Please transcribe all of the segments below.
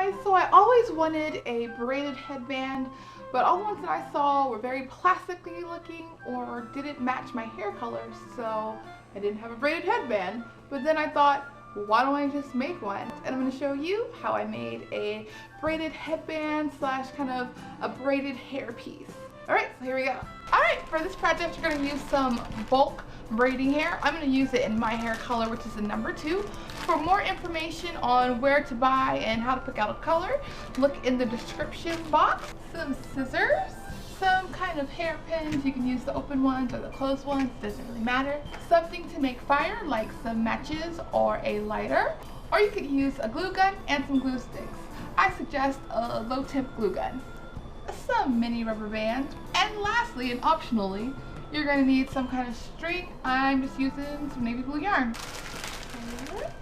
guys, so I always wanted a braided headband, but all the ones that I saw were very plastic-y looking or didn't match my hair color, so I didn't have a braided headband. But then I thought, well, why don't I just make one? And I'm going to show you how I made a braided headband slash kind of a braided hair piece. Alright, so here we go. Alright, for this project you're going to use some bulk braiding hair. I'm going to use it in my hair color, which is the number 2. For more information on where to buy and how to pick out a color, look in the description box. Some scissors, some kind of hairpins. You can use the open ones or the closed ones, doesn't really matter. Something to make fire, like some matches or a lighter. Or you could use a glue gun and some glue sticks. I suggest a low temp glue gun. Some mini rubber bands. And lastly and optionally, you're going to need some kind of string. I'm just using some navy blue yarn. Alright.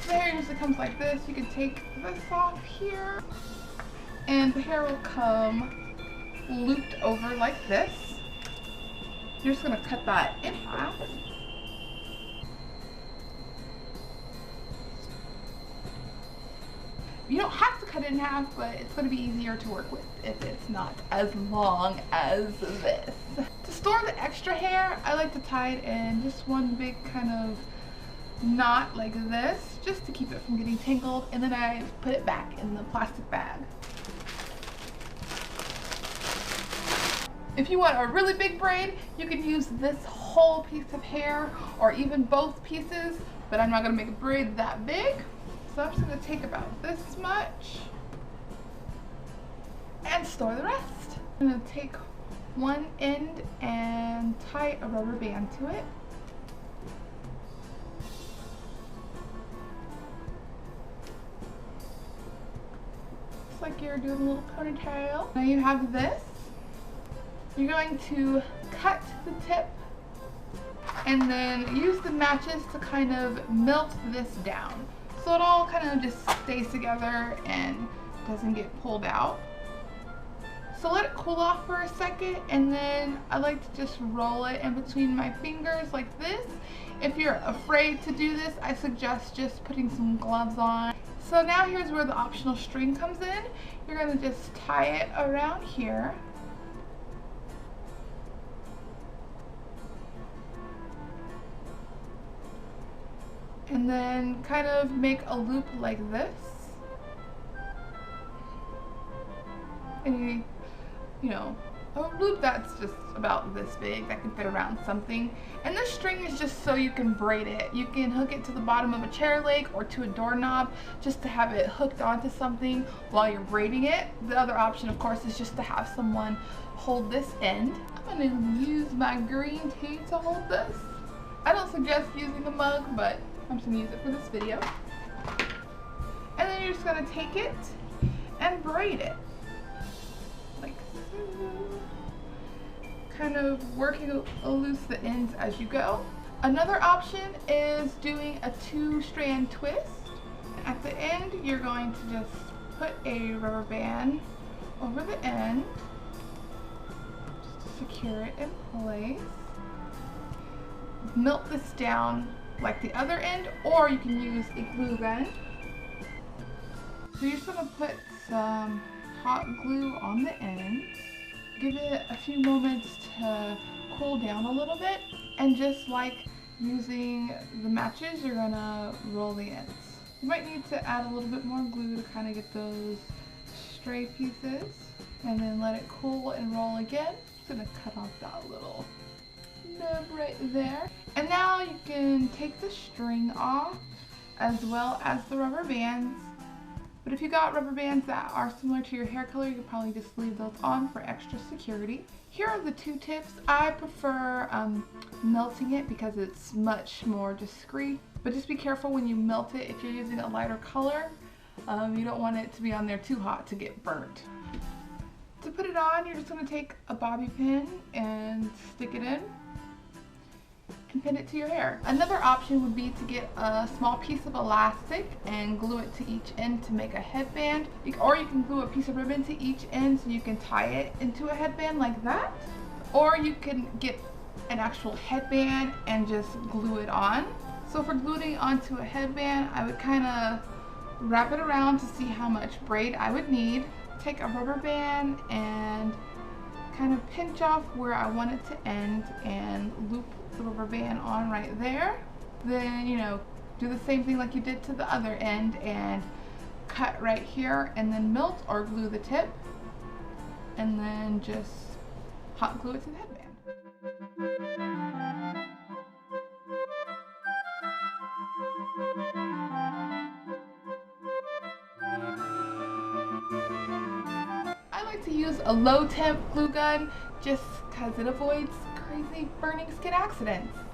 The hair usually comes like this. You can take this off here and the hair will come looped over like this. You're just going to cut that in half. You don't have to cut it in half, but it's going to be easier to work with if it's not as long as this. To store the extra hair, I like to tie it in just one big kind of knot like this, just to keep it from getting tangled, and then I put it back in the plastic bag. If you want a really big braid, you can use this whole piece of hair or even both pieces, but I'm not going to make a braid that big. So I'm just going to take about this much and store the rest. I'm going to take one end and tie a rubber band to it. Just like you're doing a little ponytail. Now you have this. You're going to cut the tip and then use the matches to kind of melt this down, so it all kind of just stays together and doesn't get pulled out. So let it cool off for a second, and then I like to just roll it in between my fingers like this. If you're afraid to do this, I suggest just putting some gloves on. So now here's where the optional string comes in. You're going to just tie it around here. And then kind of make a loop like this. And you know, a loop that's just about this big that can fit around something. And this string is just so you can braid it. You can hook it to the bottom of a chair leg or to a doorknob just to have it hooked onto something while you're braiding it. The other option, of course, is just to have someone hold this end. I'm going to use my green tea to hold this. I don't suggest using a mug, but I'm just going to use it for this video. And then you're just going to take it and braid it. Like so. Kind of working loose the ends as you go. Another option is doing a 2-strand twist. At the end, you're going to just put a rubber band over the end just to secure it in place. Melt this down like the other end, or you can use a glue gun. So you're just going to put some hot glue on the end. Give it a few moments to cool down a little bit, and just like using the matches, you're going to roll the ends. You might need to add a little bit more glue to kind of get those stray pieces, and then let it cool and roll again. Just going to cut off that little nub right there. And now you can take the string off as well as the rubber bands. But if you got rubber bands that are similar to your hair color, you could probably just leave those on for extra security. Here are the 2 tips. I prefer melting it because it's much more discreet. But just be careful when you melt it if you're using a lighter color. You don't want it to be on there too hot to get burnt. To put it on, you're just going to take a bobby pin and stick it in and pin it to your hair. Another option would be to get a small piece of elastic and glue it to each end to make a headband. Or you can glue a piece of ribbon to each end so you can tie it into a headband like that. Or you can get an actual headband and just glue it on. So for gluing onto a headband, I would kind of wrap it around to see how much braid I would need. Take a rubber band and kind of pinch off where I want it to end and loop the rubber band on right there. Then, you know, do the same thing like you did to the other end and cut right here, and then melt or glue the tip, and then just hot glue it to the headband. I like to use a low temp glue gun just because it avoids crazy burning skin accidents.